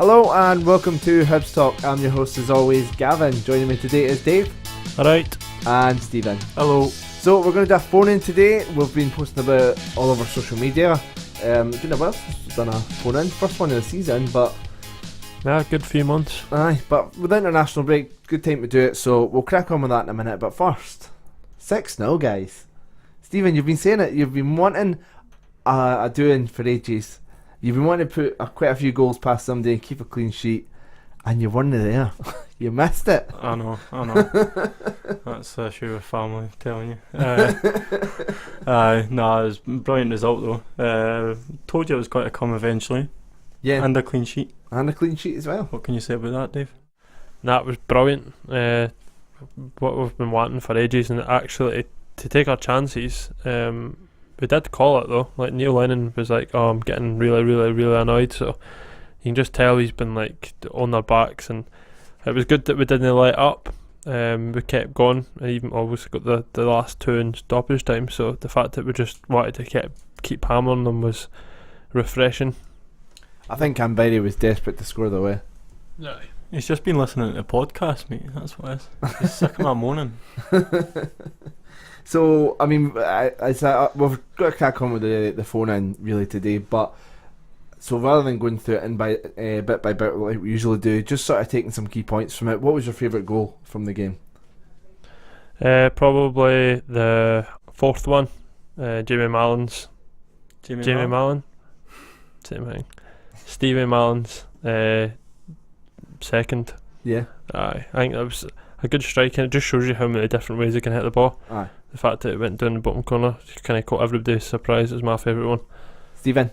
Hello and welcome to Hibs Talk. I'm your host as always, Gavin. Joining me today is Dave. Alright. And Stephen. Hello. So we're going to do a phone-in today. We've been posting about all over social media. It's been a while since we've done a phone-in. First one of the season, but... Yeah, good few months. Aye, but with the international break, good time to do it, so we'll crack on with that in a minute. But first, 6-0 guys. Stephen, you've been saying it. You've been wanting a doing for ages. You've been wanting to put quite a few goals past somebody and keep a clean sheet, and you weren't there. You missed it. I know. That's the issue with family, telling you. It was a brilliant result though. Told you it was going to come eventually. Yeah. And a clean sheet. And a clean sheet as well. What can you say about that, Dave? That was brilliant. What we've been wanting for ages, and actually to take our chances. We did call it though. Like Neil Lennon was like, "Oh, I'm getting really annoyed." So you can just tell he's been like on their backs, and it was good that we didn't let up. We kept going, and even obviously got the last two in stoppage time. So the fact that we just wanted to keep hammering them was refreshing. I think Canberra was desperate to score the way. Yeah, he's just been listening to the podcast, mate. That's what it is. He's sick of my moaning. So, I mean, we've got to crack on with the phone-in really today, but so rather than going through it in by bit by bit like we usually do, just sort of taking some key points from it. What was your favourite goal from the game? Probably the fourth one, Jamie Mallon's. Jamie Mallon? Same thing. Stevie Mallon's second. Yeah. Aye, I think that was a good strike, and it just shows you how many different ways you can hit the ball. Aye. The fact that it went down the bottom corner kind of caught everybody's surprise. Is my favourite one. Stephen?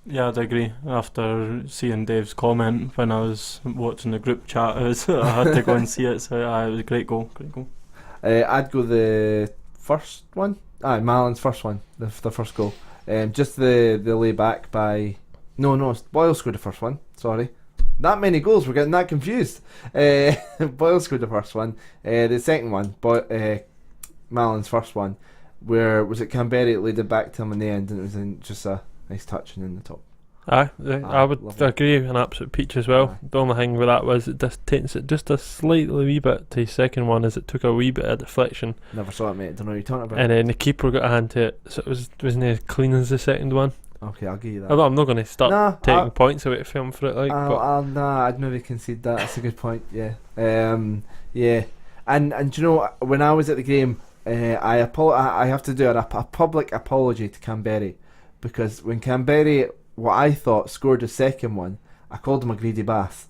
Yeah, I'd agree. After seeing Dave's comment when I was watching the group chat, I had to go and see it. So it was a great goal. I'd go the first one. Mallon's first one, the first goal. Just the lay back by... No, Boyle scored the first one. Sorry. That many goals, we're getting that confused. Boyle scored the first one. The second one, Mallon's first one, where was it Canberra laid it back to him in the end, and it was just a nice touch and in the top. I would agree, an absolute peach as well. Aye. The only thing with that was it just takes it just a slightly wee bit to his second one, as it took a wee bit of deflection. Never saw it, mate. Don't know what you're talking about. And then the keeper got a hand to it, so it wasn't as clean as the second one. Okay, I'll give you that. Although I'm not going to start taking points away from him for it, I'd maybe concede that. That's a good point. Yeah. Yeah. And you know, when I was at the game, I have to do a public apology to Canberra, because when Canberra, what I thought, scored the second one, I called him a greedy bass.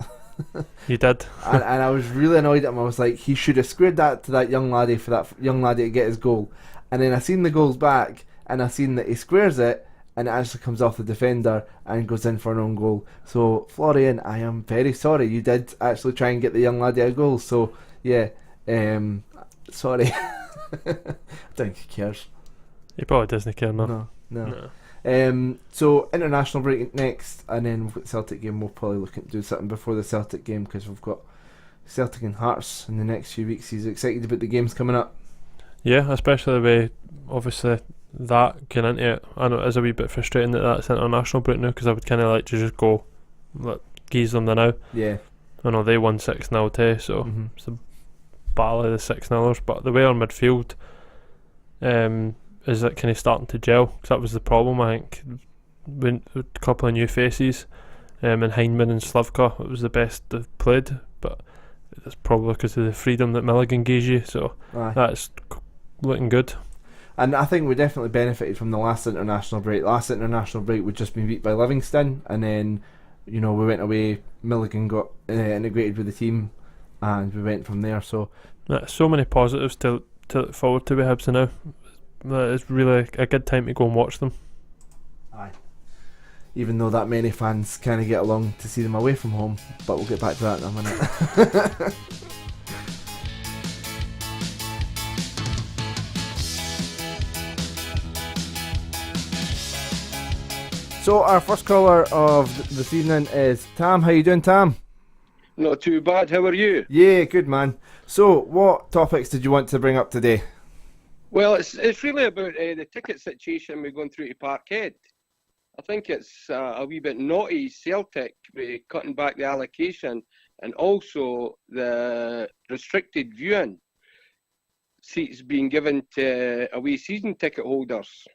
You did. and I was really annoyed at him. I was like, he should have squared that to that young laddie for that young laddie to get his goal. And then I seen the goals back, and I seen that he squares it, and it actually comes off the defender and goes in for an own goal. So, Florian, I am very sorry. You did actually try and get the young laddie a goal. So, yeah, sorry. I don't think he cares. He probably doesn't care, no. So international break next, and then we've got the Celtic game. We'll probably look at do something before the Celtic game, because we've got Celtic and Hearts in the next few weeks. He's excited about the games coming up. Yeah, especially the way obviously that getting into it. I know it is a wee bit frustrating that that's international break now, because I would kind of like to just go geese them the now. Yeah, I know they won 6-0 too, so it's a battle of the 6-0ers. But the way our midfield is that kind of starting to gel, because that was the problem, I think. When a couple of new faces, and Hindman and Slavka, it was the best they've played, but it's probably because of the freedom that Milligan gives you, so that's looking good. And I think we definitely benefited from the last international break. Last international break we'd just been beat by Livingston, and then, you know, we went away, Milligan got integrated with the team, and we went from there. So so many positives to look forward to with Hibs now. It's really a good time to go and watch them. Aye. Even though that many fans kind of get along to see them away from home, but we'll get back to that in a minute. So our first caller of this evening is Tam. How you doing, Tam? Not too bad. How are you? Yeah, good man. So what topics did you want to bring up today? Well, it's really about the ticket situation we're going through to Parkhead. I think it's a wee bit naughty Celtic cutting back the allocation and also the restricted viewing seats being given to away season ticket holders.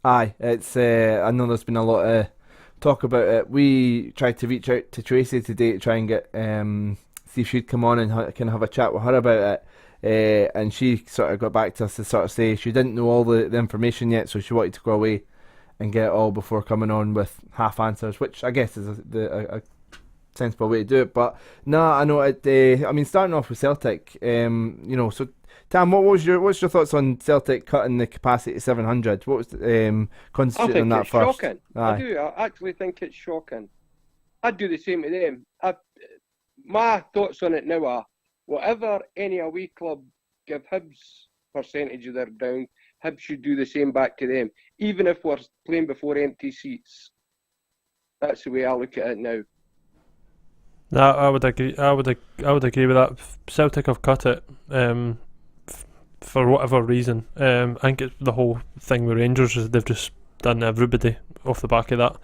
Aye, it's. I know there's been a lot of talk about it. We tried to reach out to Tracy today to try and get see if she'd come on and kind of have a chat with her about it. And she sort of got back to us to sort of say she didn't know all the information yet, so she wanted to go away and get it all before coming on with half answers, which I guess is a sensible way to do it. But no, I know it. I mean, starting off with Celtic, so Tam, what's your thoughts on Celtic cutting the capacity to 700? What was concentrating on that first? I think it's shocking. I do. I actually think it's shocking. I'd do the same to them. My thoughts on it now are, whatever any away club give Hibs percentage of their ground, Hibs should do the same back to them, even if we're playing before empty seats. That's the way I look at it now. No, I would agree. I would agree with that. Celtic have cut it for whatever reason. I think it's the whole thing with Rangers is they've just done everybody off the back of that.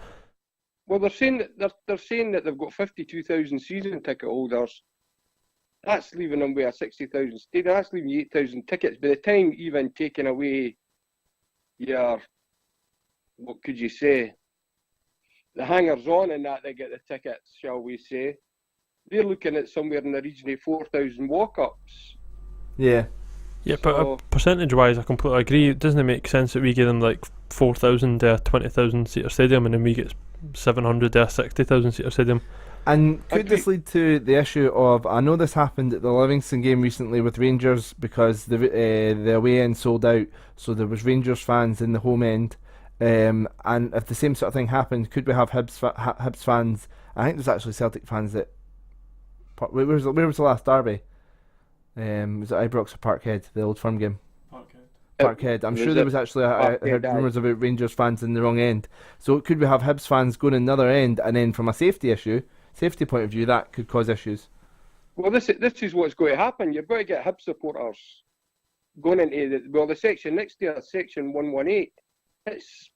Well, they're saying that they've got 52,000 season ticket holders. That's leaving them with a 60,000 stadium. That's leaving you 8,000 tickets. By the time even taking away your, what could you say, the hangers on and that they get the tickets, shall we say, they're looking at somewhere in the region of 4,000 walk-ups. Yeah. Yeah, but percentage-wise, I completely agree. It doesn't make sense that we give them like 4,000 to a 20,000 seater stadium, and then we get 700 to a 60,000 seater stadium. And could this lead to the issue of, I know this happened at the Livingston game recently with Rangers because the away end sold out, so there was Rangers fans in the home end, and if the same sort of thing happened, could we have Hibs fans? I think there's actually Celtic fans that. Where was the last derby? Was it Ibrox or Parkhead, the Old Firm game? Parkhead. I'm sure there was actually I heard rumours about Rangers fans in the wrong end. So could we have Hibs fans going in another end, and then from a safety point of view, that could cause issues? Well, this is what's going to happen. You're going to get Hibs supporters going into the section next to us, section 118. That's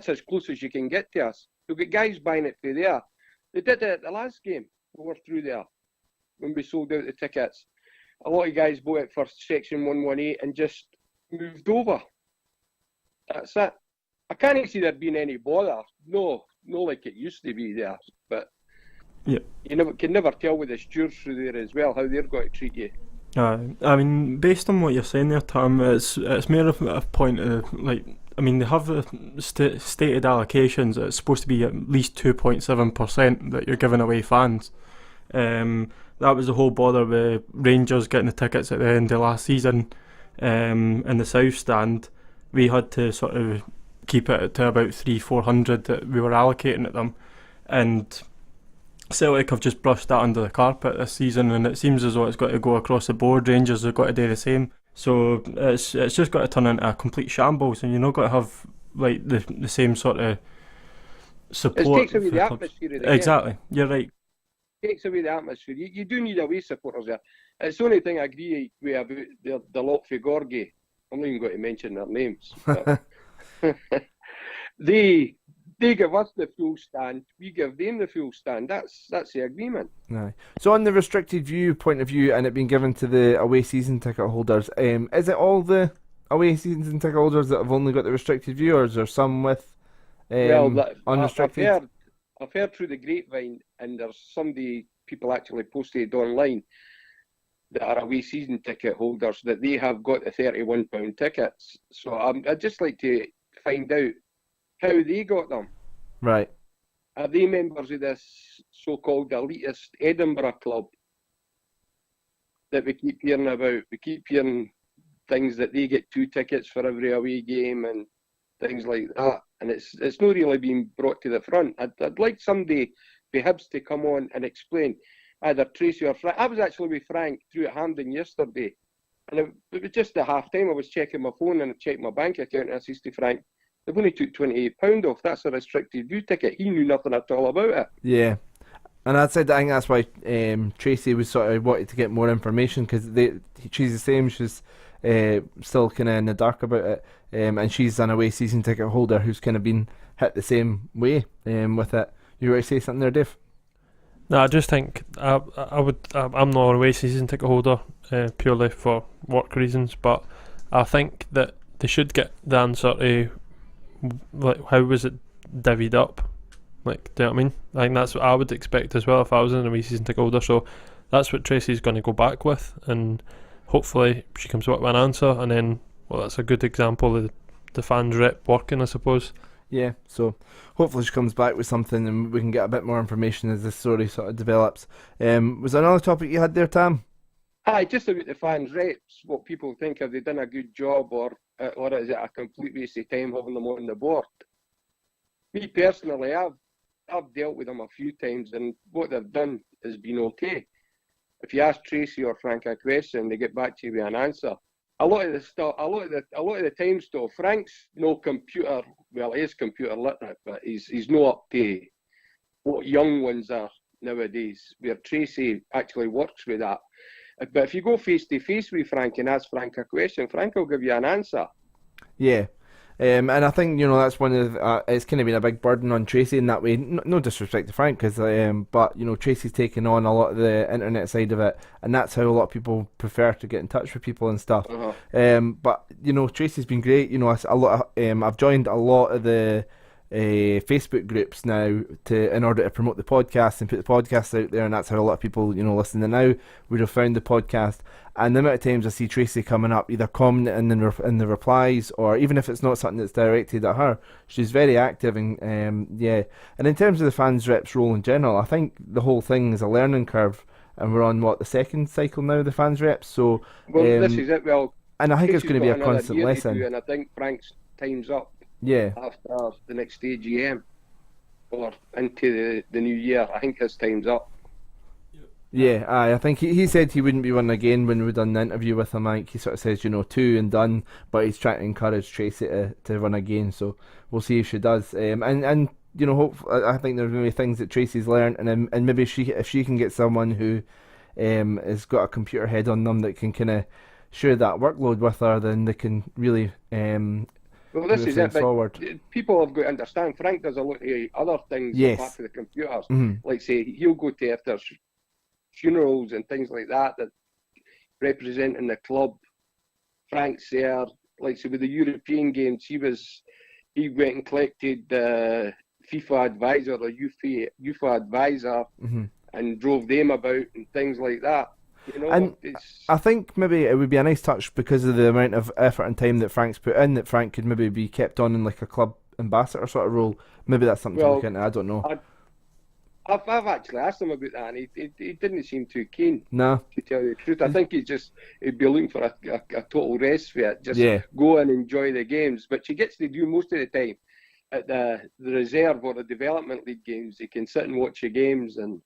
as close as you can get to us. You'll get guys buying it for there. They did it at the last game. We were through there when we sold out the tickets. A lot of guys bought it for section 118 and just moved over. That's it. I can't see there being any bother. No like it used to be there. But yeah, you can never tell with the stewards through there as well how they're going to treat you. I mean, based on what you're saying there, Tom, it's more of a point of like. I mean, they have the stated allocations that it's supposed to be at least 2.7% that you're giving away fans. That was the whole bother with Rangers getting the tickets at the end of last season. In the South Stand, we had to sort of keep it to about 300-400 that we were allocating at them. And Celtic have just brushed that under the carpet this season, and it seems as though it's got to go across the board. Rangers have got to do the same. So it's just got to turn into a complete shambles, and you're not going to have like the same sort of support. It takes away the atmosphere of the game. Exactly, you're right. It takes away the atmosphere. You do need away supporters there. It's the only thing I agree with about the lot for Gorgie. I'm not even going to mention their names. They give us the full stand, we give them the full stand. That's the agreement. Aye. So on the restricted view point of view, and it being given to the away season ticket holders, is it all the away season ticket holders that have only got the restricted view, or is there some with unrestricted? I've heard through the grapevine, and there's people actually posted online that are away season ticket holders that they have got the £31 tickets. So I'd just like to find out how they got them. Right. Are they members of this so-called elitist Edinburgh club that we keep hearing about? We keep hearing things that they get 2 tickets for every away game and things like that. And it's not really being brought to the front. I'd like somebody for Hibs to come on and explain, either Tracy or Frank. I was actually with Frank through at Hampden yesterday, and it was just at half time. I was checking my phone and I checked my bank account, and I says to Frank, they've only took £28 off. That's a restricted view ticket. He knew nothing at all about it. Yeah. And I think that's why Tracy was sort of wanted to get more information, because she's the same. She's still kind of in the dark about it. And she's an away season ticket holder who's kind of been hit the same way with it. You were to say something there, Dave? No, I just think I'm not an away season ticket holder purely for work reasons, but I think that they should get the answer to like how was it divvied up. Like, do you know what I mean? I think that's what I would expect as well if I was an away season ticket holder. So that's what Tracy's going to go back with, and hopefully she comes back with an answer, and then, well, that's a good example of the fans rep working, I suppose. Yeah, so hopefully she comes back with something and we can get a bit more information as this story sort of develops. Was there another topic you had there, Tam? Aye, just about the fans' reps, what people think, have they done a good job, or is it a complete waste of time having them on the board? Me personally, I've dealt with them a few times, and what they've done has been okay. If you ask Tracy or Frank a question, they get back to you with an answer. A lot of the times though, Frank's no computer. Well, he is computer literate, but he's not up to what young ones are nowadays. Where Tracy actually works with that. But if you go face to face with Frank and ask Frank a question, Frank will give you an answer. Yeah. And I think, that's one of it's kind of been a big burden on Tracy in that way. No disrespect to Frank, but Tracy's taken on a lot of the internet side of it, and that's how a lot of people prefer to get in touch with people and stuff. But Tracy's been great. I've joined a lot of the Facebook groups now in order to promote the podcast and put the podcast out there, and that's how a lot of people listening now would have found the podcast. And the amount of times I see Tracy coming up, either commenting in the replies, or even if it's not something that's directed at her, she's very active. And And in terms of the fans reps role in general, I think the whole thing is a learning curve, and we're on the second cycle now, the fans reps. So this is it. Well, and I think it's Tracy's going to be got a another constant year to lesson. do, and I think Frank's time's up. Yeah. After the next AGM or into the new year, I think his time's up. Yeah, I think he said he wouldn't be one again when we done the interview with him. I think he sort of says, 2 and done, but he's trying to encourage Tracy to run again. So we'll see if she does. And I think there's maybe things that Tracy's learned, and maybe if she can get someone who has got a computer head on them that can kind of share that workload with her, then they can really well, this is it. Forward. People have got to understand. Frank does a lot of other things apart from the computers. Like say, he'll go to if there's funerals and things like that representing the club. Frank's there. Like say with the European games, he went and collected the FIFA advisor or UEFA advisor and drove them about and things like that. And I think maybe it would be a nice touch because of the amount of effort and time that Frank's put in, that Frank could maybe be kept on in like a club ambassador sort of role. Maybe that's something to look into. I don't know. I've actually asked him about that, and he didn't seem too keen. No. To tell you the truth, I think he'd be looking for a total rest for it. Just Yeah. go and enjoy the games. But she gets to do most of the time at the reserve or the development league games. He can sit and watch the games and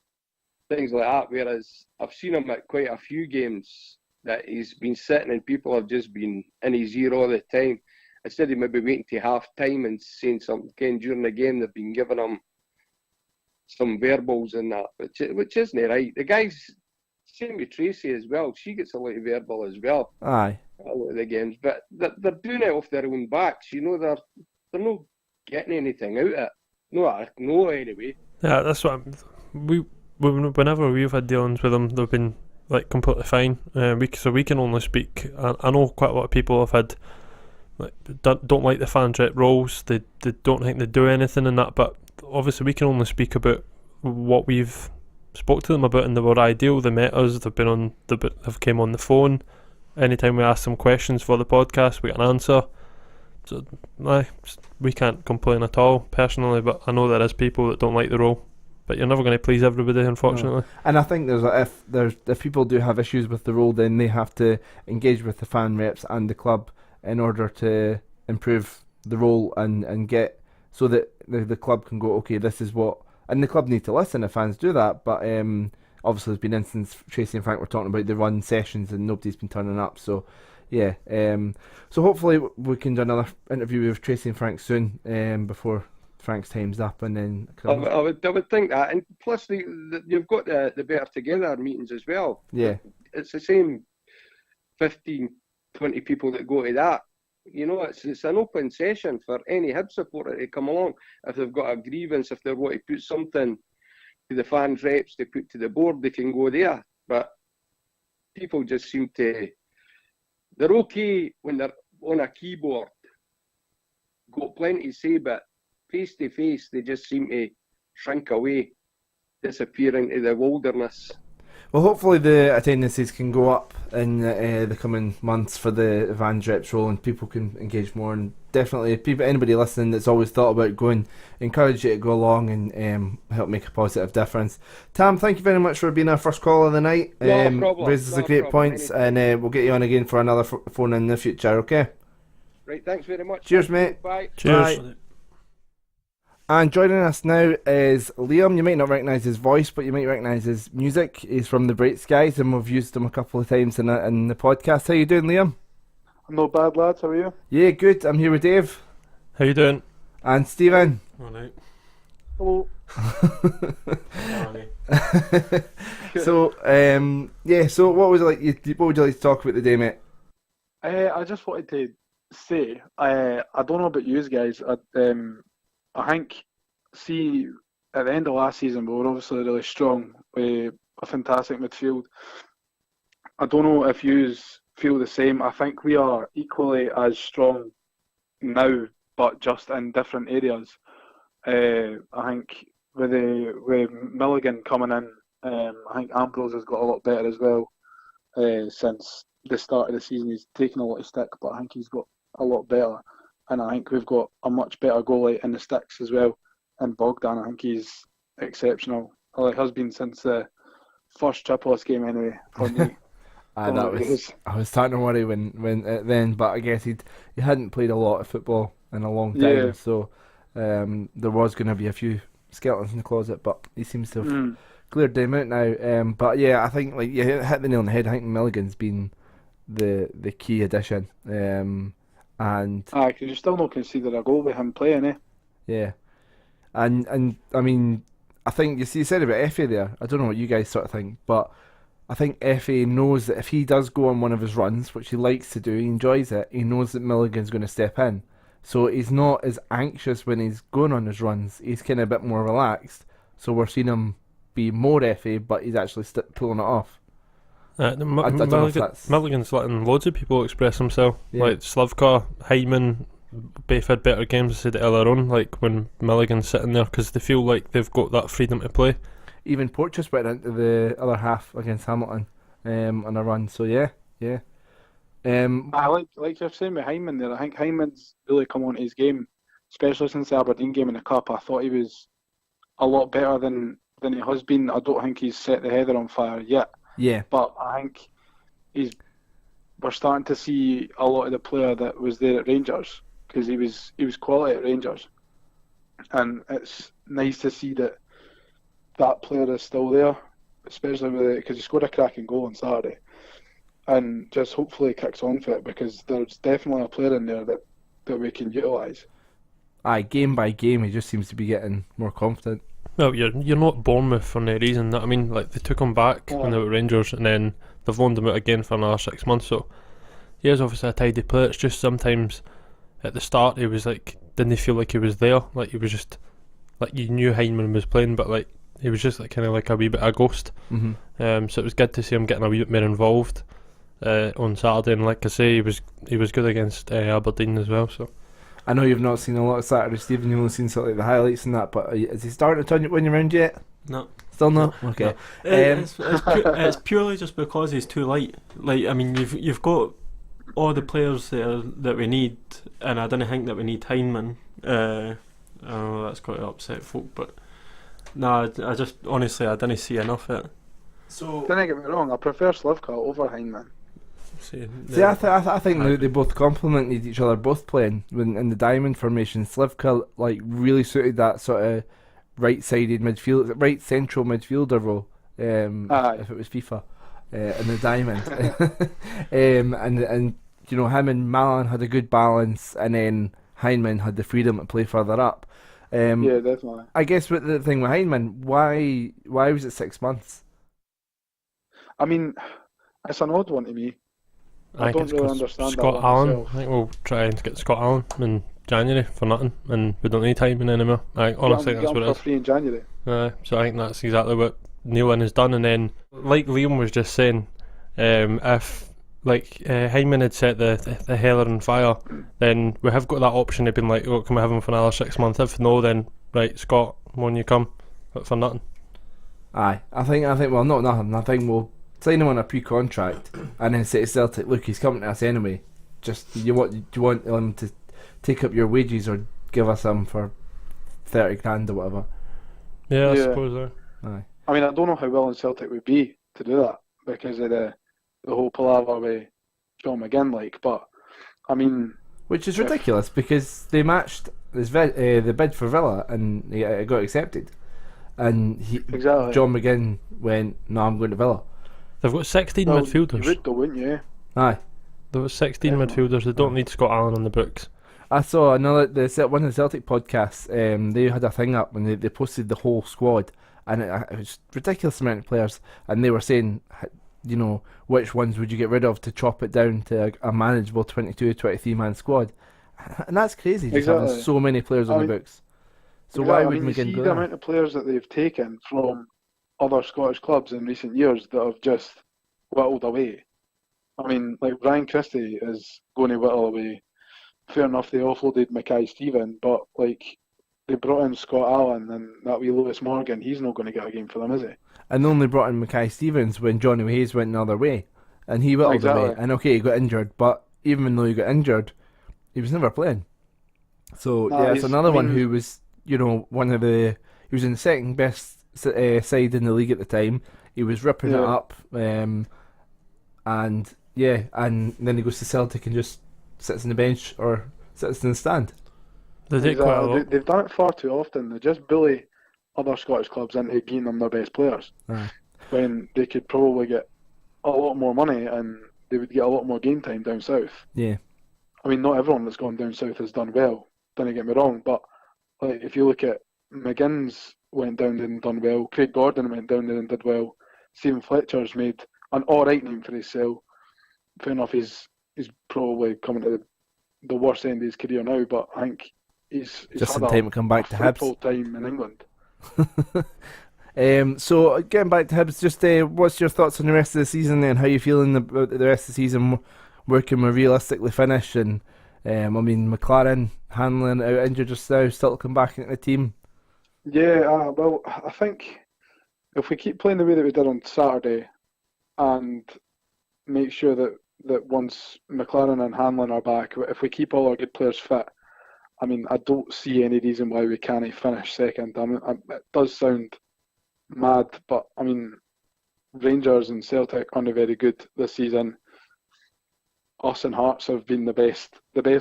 things like that. Whereas I've seen him at quite a few games that he's been sitting and people have just been in his ear all the time. Instead of maybe waiting to half time and saying something during the game, they've been giving him some verbals and that, which isn't right. The guys, same with Tracy as well. She gets a lot of verbal as well. Aye. A lot of the games, but they're doing it off their own backs. They're not getting anything out of it. No, anyway. Yeah, that's what whenever we've had dealings with them, they've been like completely fine. So we can only speak. I know quite a lot of people have had don't like the fans rep roles. They don't think they do anything in that, but obviously we can only speak about what we've spoke to them about, and they were ideal. They met us. They've came on the phone. Anytime we ask them questions for the podcast, we get an answer. So we can't complain at all personally, but I know there is people that don't like the role. But you're never going to please everybody, unfortunately. No. And I think if people do have issues with the role, then they have to engage with the fan reps and the club in order to improve the role and get so that the club can go, okay, this is what, and the club need to listen if fans do that. But obviously there's been instances Tracy and Frank were talking about, they run sessions and nobody's been turning up. So yeah, so hopefully we can do another interview with Tracy and Frank soon before Frank's time's up, and then I would think that, and plus you've got the Better Together meetings as well. Yeah, it's the same 15 20 people that go to that. You know, it's an open session for any Hibs supporter to come along. If they've got a grievance, if they want to put something to the fans' reps to put to the board, they can go there. But people just seem to... They're okay when they're on a keyboard, got plenty to say, but face to face, they just seem to shrink away, disappear into the wilderness. Well, hopefully the attendances can go up in the coming months for the Van Reps role, and people can engage more. And definitely, if anybody listening that's always thought about going, encourage you to go along and help make a positive difference. Tam, thank you very much for being our first call of the night. No problem. Raises the great points, and we'll get you on again for another phone in the future. Okay. Right, thanks very much. Cheers, mate. Bye. Cheers. Bye. And joining us now is Liam. You might not recognise his voice, but you might recognise his music. He's from the Bright Skies, and we've used him a couple of times in the podcast. How you doing, Liam? I'm not bad, lads. How are you? Yeah, good. I'm here with Dave. How you doing? And Stephen. Alright. Hello. So, so what was it like? What would you like to talk about today, mate? I just wanted to say, I don't know about you guys. I think, see, at the end of last season, we were obviously really strong with a fantastic midfield. I don't know if you feel the same. I think we are equally as strong now, but just in different areas. I think with Milligan coming in, I think Ambrose has got a lot better as well since the start of the season. He's taken a lot of stick, but I think he's got a lot better. And I think we've got a much better goalie in the sticks as well. And Bogdan, I think he's exceptional. Well, he has been since the first Tripolis game anyway for me. I was starting to worry when then, but I guess he hadn't played a lot of football in a long time, Yeah. so there was going to be a few skeletons in the closet, but he seems to have cleared them out now. But yeah, I think like you hit the nail on the head. I think Milligan's been the key addition. And because you still not consider a goal with him playing, eh? yeah, and I mean, I think you said about Effie there. I don't know what you guys sort of think, but I think Effie knows that if he does go on one of his runs, which he likes to do, he enjoys it. He knows that Milligan's going to step in, so he's not as anxious when he's going on his runs. He's kind of a bit more relaxed. So we're seeing him be more Effie, but he's actually pulling it off. I don't know if that's... Milligan's letting loads of people express themselves. Yeah. Like Slavka, Hyman, both had better games, I said it earlier on, like when Milligan's sitting there, because they feel like they've got that freedom to play. Even Porteous went into the other half against Hamilton on a run, so yeah. I like you're saying with Hyman there. I think Hyman's really come on to his game, especially since the Aberdeen game in the Cup. I thought he was a lot better than he has been. I don't think he's set the header on fire yet. Yeah. But I think we're starting to see a lot of the player that was there at Rangers, because he was quality at Rangers, and it's nice to see that player is still there, especially because he scored a cracking goal on Saturday, and just hopefully kicks on for it, because there's definitely a player in there that we can utilise. Aye, game by game, he just seems to be getting more confident. Well, you're not Bournemouth for no reason. That I mean, like they took him back when they were Rangers, and then they've loaned him out again for another 6 months. So he is obviously a tidy player. It's just sometimes at the start he was like, didn't he feel like he was there? Like he was just like, you knew Hyman was playing, but like he was just like kind of like a wee bit of a ghost. Mm-hmm. So it was good to see him getting a wee bit more involved on Saturday. And like I say, he was good against Aberdeen as well. So. I know you've not seen a lot of Saturday, Stephen. You've only seen sort of like the highlights and that, but has he started to turn you around yet? No. Still not? Okay. No. It's purely just because he's too light. Like, I mean, you've got all the players there that we need, and I don't think that we need Hyman. I know that's got to upset folk, but no, I just honestly I didn't see enough of it. So don't get me wrong, I prefer Slavka over Hyman. See, I think they both complemented each other, both playing in the diamond formation. Slivka like really suited that sort of right-sided midfield, right central midfielder role. If it was FIFA, in the diamond, and you know, him and Ballon had a good balance, and then Hyman had the freedom to play further up. Yeah, definitely. I guess with the thing with Hyman, why was it 6 months? I mean, it's an odd one to me. I don't really understand Scott that one Allen. myself. I think we'll try and get Scott Allen in January for nothing, and we don't need Hyman anymore. Honestly, Get that's him what it for is. free in January. So I think that's exactly what Neil Lynn has done. And then, like Liam was just saying, if Hyman had set the Heller on fire, then we have got that option of being like, oh, can we have him for another 6 months? If no, then right, Scott, when you come, but for nothing. Aye, I think. Well, not nothing. I think we'll sign him on a pre-contract and then say to Celtic, look, he's coming to us anyway. Just do you want him to take up your wages or give us him for 30 grand or whatever? Yeah, I Yeah. suppose. Aye. I mean, I don't know how willing Celtic would be to do that because of the whole palaver with John McGinn, but I mean, Which is ridiculous because they matched the bid for Villa and it got accepted. And exactly. John McGinn went, no, I'm going to Villa. They've got 16 Well, midfielders. You would though, wouldn't you? Aye. There was 16 Definitely. midfielders. They don't need Scott Allen on the books. I saw one of the Celtic podcasts. They had a thing up and they posted the whole squad, and it was a ridiculous amount of players. And they were saying, you know, which ones would you get rid of to chop it down to a manageable 22, 23 man squad, and that's crazy. Just having Exactly. so many players on the books. So why would you McGinn see go the there? amount of players that they've taken from other Scottish clubs in recent years that have just whittled away. I mean, like Ryan Christie is going to whittle away. Fair enough, they offloaded Mackay-Steven, but like they brought in Scott Allen and that wee Lewis Morgan. He's not going to get a game for them, is he? And they only brought in Mackay-Stevens when Johnny Hayes went another way, and he whittled away. Exactly. And okay, he got injured, but even though he got injured, he was never playing. So Nah, yeah, it's he's- another I one mean- who was, you know, he was in the second best side in the league at the time. He was ripping it Yeah. up, and then he goes to Celtic and just sits on the bench or sits in the stand. They did quite a lot. They've done it far too often. They just bully other Scottish clubs into giving them their best players Aye. when they could probably get a lot more money and they would get a lot more game time down south. Yeah, I mean, not everyone that's gone down south has done well. Don't get me wrong, but like if you look at McGinn's went down there and done well. Craig Gordon went down there and did well. Stephen Fletcher's made an alright name for himself. Fair enough, he's probably coming to the worst end of his career now, but I think he's just had in time to come back to fruitful Hibs. time in England. So getting back to Hibs, just what's your thoughts on the rest of the season and how you feeling about the rest of the season? Where can we realistically finish? And I mean, McLaren, Hanlon out injured just now, still come back into the team. Yeah, well, I think if we keep playing the way that we did on Saturday and make sure that once McLaren and Hanlon are back, if we keep all our good players fit, I mean, I don't see any reason why we can't finish second. I mean, it does sound mad, but I mean, Rangers and Celtic aren't very good this season. Us and Hearts have been the best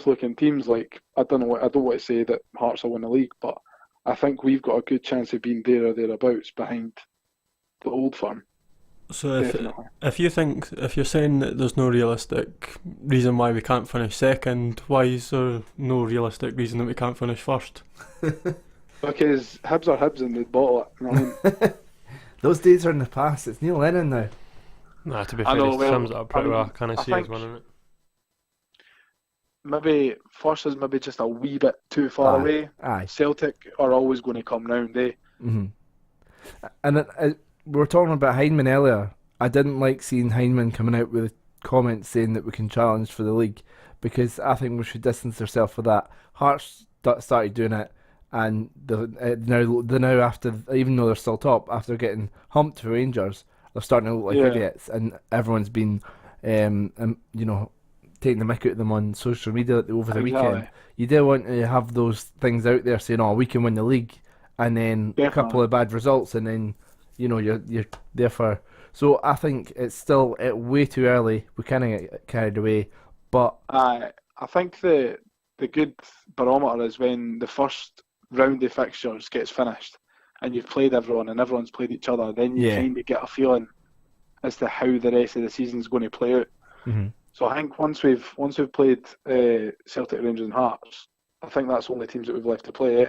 looking teams. Like, I don't want to say that Hearts will win the league, but I think we've got a good chance of being there or thereabouts behind the Old Firm. So Definitely. if you're saying that there's no realistic reason why we can't finish second, why is there no realistic reason that we can't finish first? Because Hibs are Hibs and they'd bottle it. You know what I mean? Those days are in the past. It's Neil Lennon now. Nah, to be I fair, know, he well, sums it up pretty I mean, well. I kind of I see us think- winning it. Maybe first is maybe just a wee bit too far Aye. away. Aye. Celtic are always going to come round, eh? Mm-hmm. And we were talking about Heinemann earlier. I didn't like seeing Heinemann coming out with comments saying that we can challenge for the league, because I think we should distance ourselves for that. Hearts started doing it, and they're now after, even though they're still top, after getting humped for Rangers, they're starting to look like Yeah. idiots, and everyone's been, taking the mick out of them on social media over the weekend. Exactly. You do want to have those things out there saying, "Oh, we can win the league," and then a couple Definitely. of bad results, and then you're there for. So I think it's still way too early. We kind of get carried away, but I think the good barometer is when the first round of fixtures gets finished and you've played everyone and everyone's played each other, then you Yeah. kind of get a feeling as to how the rest of the season's going to play out. So I think once we've played Celtic, Rangers and Hearts, I think that's the only teams that we've left to play.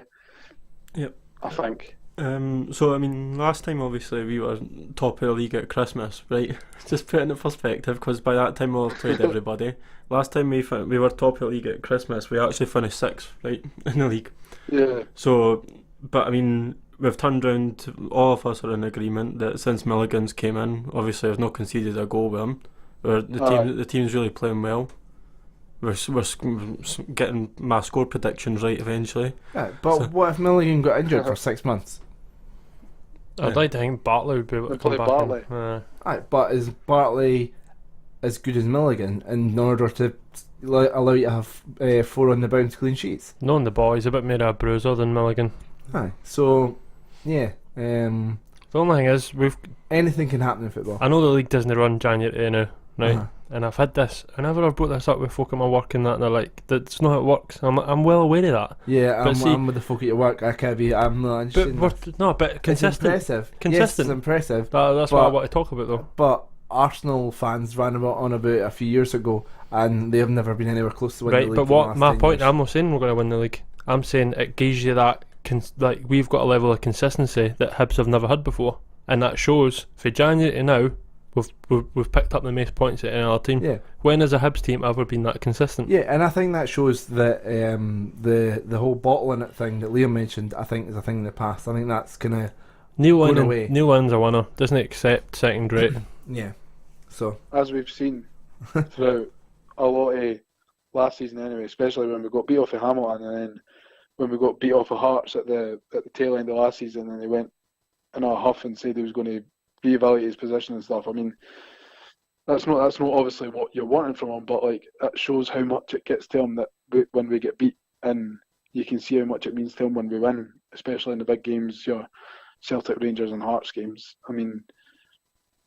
Yep. I think. So I mean, last time obviously we were top of the league at Christmas, right? Just put it into perspective, because by that time we'll have played everybody. Last time we were top of the league at Christmas, we actually finished sixth, right, in the league. Yeah. So, but I mean, we've turned round. All of us are in agreement that since Milligan's came in, obviously I've not conceded a goal with him. The team's really playing well. We're getting my score predictions right eventually. Yeah, but So- what if Milligan got injured for 6 months? I'd like to think Bartley would be able to They come play back. Bartley. Aye, but is Bartley as good as Milligan in order to allow you to have 4 on the bounce clean sheets? Knowing the boy, he's a bit more of a bruiser than Milligan. Aye, so yeah, The only thing is, anything can happen in football. I know the league doesn't run January now, right? Uh-huh. And I've had this. Whenever I've brought this up with folk at my work and that, and they're like, "That's not how it works." I'm well aware of that. Yeah, But see- I'm with the folk at your work. I'm not But interested. we're but consistent. It's impressive. Consistent. Yes, it's impressive. That's what I But- want to talk about, though. But Arsenal fans ran on about a few years ago, and they have never been anywhere close to winning Right, the league. but for the what last my 10 point? years. I'm not saying we're going to win the league. I'm saying it gives you that like we've got a level of consistency that Hibs have never had before, and that shows for January to now. We've picked up the most points at any other team. Yeah, When has a Hibs team ever been that consistent? yeah, and I think that shows that the whole bottling it thing that Liam mentioned, I think, is a thing in the past. I think that's gonna Neil Going away. Lennon, Neil Lennon's a winner. Doesn't accept second rate. yeah. So As we've seen throughout a lot of last season anyway, especially when we got beat off of Hamilton, and then when we got beat off of Hearts at the tail end of last season, and they went in a huff and said he was going to reevaluate his position and stuff. I mean, that's not obviously what you're wanting from him, but like that shows how much it gets to him that when we get beat, and you can see how much it means to him when we win, especially in the big games, your Celtic, Rangers, and Hearts games. I mean,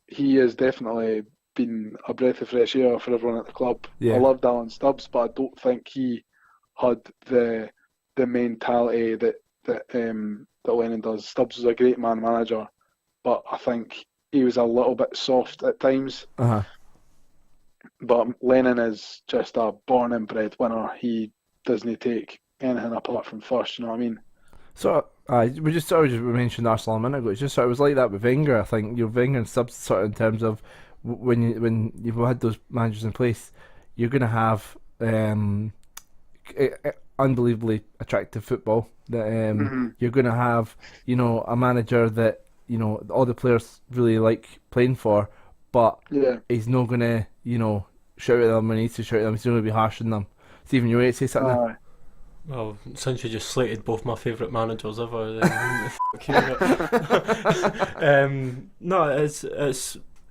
he has definitely been a breath of fresh air for everyone at the club. Yeah. I loved Alan Stubbs, but I don't think he had the mentality that Lennon does. Stubbs was a great man manager, but I think he was a little bit soft at times. But Lennon is just a born and bred winner. He doesn't take anything apart from first. You know what I mean? So we mentioned Arsenal a minute ago. It's just sort of was like that with Wenger. I think Wenger and Stubbs sort of in terms of when you've had those managers in place, you're going to have unbelievably attractive football. That you're going to have a manager that all the players really like playing for, but Yeah. he's not going to shout at them when he needs to shout at them. He's not going to be harsh on them. Stephen, you ready to say something? Aye. Well, since you just slated both my favourite managers ever, then fuck you. No, it's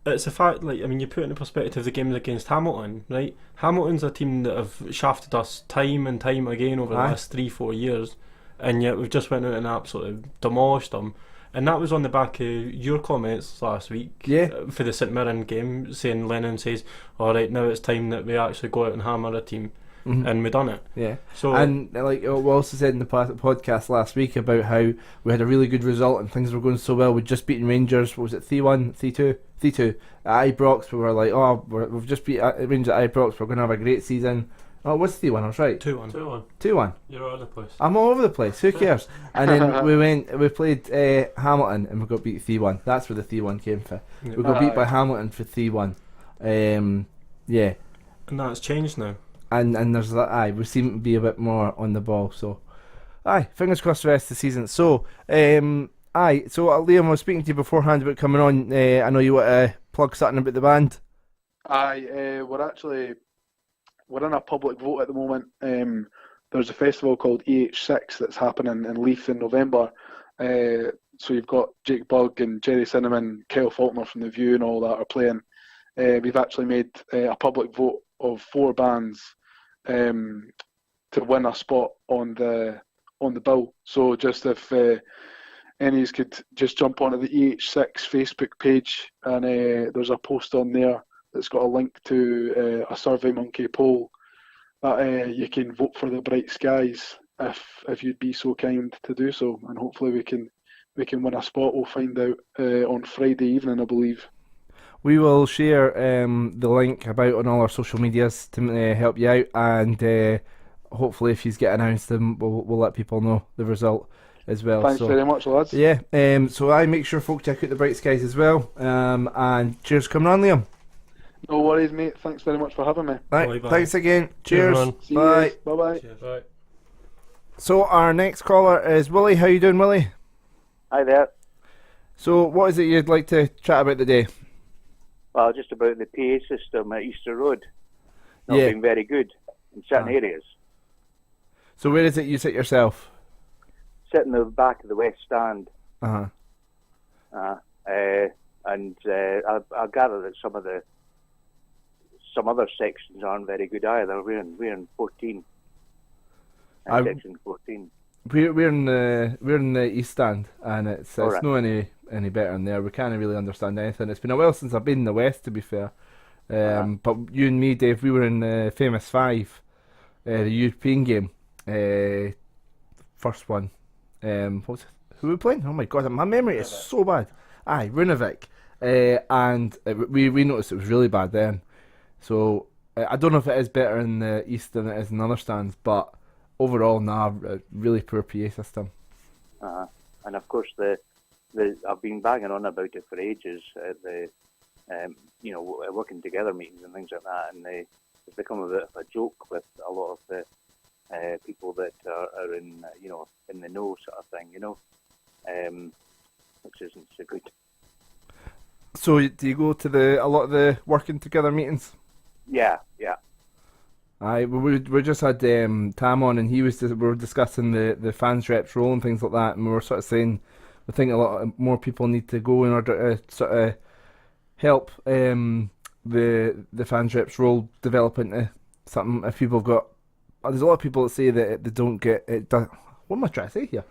a fact. Like, I mean, you put it into perspective the games against Hamilton, right? Hamilton's a team that have shafted us time and time again over the Aye. last 3-4 years, and yet we've just went out and absolutely demolished them. And that was on the back of your comments last week, Yeah. for the St Mirren game, saying Lennon says, "All right, now it's time that we actually go out and hammer a team," and we done it. Yeah. So And like we also said in the podcast last week about how we had a really good result and things were going so well. We'd just beaten Rangers. What was it, 3-1, 3-2, 3-2 at Ibrox? We were like, we've just beat Rangers at Ibrox. We're going to have a great season. Oh, it was 3-1. I was right. 2-1. 2-1. You're all over the place. I'm all over the place. Who cares? And then we played Hamilton and we got beat 3-1. That's where the 3-1 came from. Yeah. We got beat by Aye. Hamilton for 3-1. Yeah. And that's changed now. And there's that. Aye, we seem to be a bit more on the ball. So, aye, fingers crossed for the rest of the season. So, aye. So, Liam, I was speaking to you beforehand about coming on. I know you want to plug something about the band. Aye, we're in a public vote at the moment. There's a festival called EH6 that's happening in Leith in November. So you've got Jake Bugg and Jerry Cinnamon, Kyle Faulkner from The View and all that are playing. We've actually made a public vote of 4 bands to win a spot on the bill. So just if any could just jump onto the EH6 Facebook page, and there's a post on there that's got a link to a SurveyMonkey poll that you can vote for the Bright Skies if you'd be so kind to do so, and hopefully we can win a spot. We'll find out on Friday evening, I believe. We will share the link about on all our social medias to help you out, and hopefully if you get announced, then we'll let people know the result. as well. Thanks so very much, lads. yeah, so I make sure folk check out the Bright Skies as well. And cheers for coming on, Liam. No worries, mate. Thanks very much for having me. Right, Bye. thanks again. Cheers, Cheers. man. See you Bye. guys. Bye-bye. Cheers. Bye. So our next caller is Willie. How you doing, Willie? Hi there. So what is it you'd like to chat about today? Well, just about the PA system at Easter Road. Not Yeah. being very good in certain Ah. areas. So where is it you sit yourself? Sit in the back of the West Stand. Uh-huh. I gather that some other sections aren't very good either. We're in 14. Section 14. We're in the East Stand, and it's Alright. not any better in there. We can't really understand anything. It's been a while since I've been in the West, to be fair. But you and me, Dave, we were in the Famous Five, the European game, first one. What was it? Who were we playing? Oh my god, my memory is so bad. Aye, Runavik, and we noticed it was really bad then. So I don't know if it is better in the East than it is in other stands, but overall, a really poor PA system. And of course, I've been banging on about it for ages. Working together meetings and things like that, and it's become a bit of a joke with a lot of the people that are in in the know sort of thing, which isn't so good. So do you go to a lot of the working together meetings? Yeah. Aye, we just had Tam on, and we were discussing the fans reps role and things like that, and we were sort of saying we think a lot more people need to go in order to sort of help the fans reps role develop into something. If people have got, there's a lot of people that say that they don't get it. What am I trying to say here?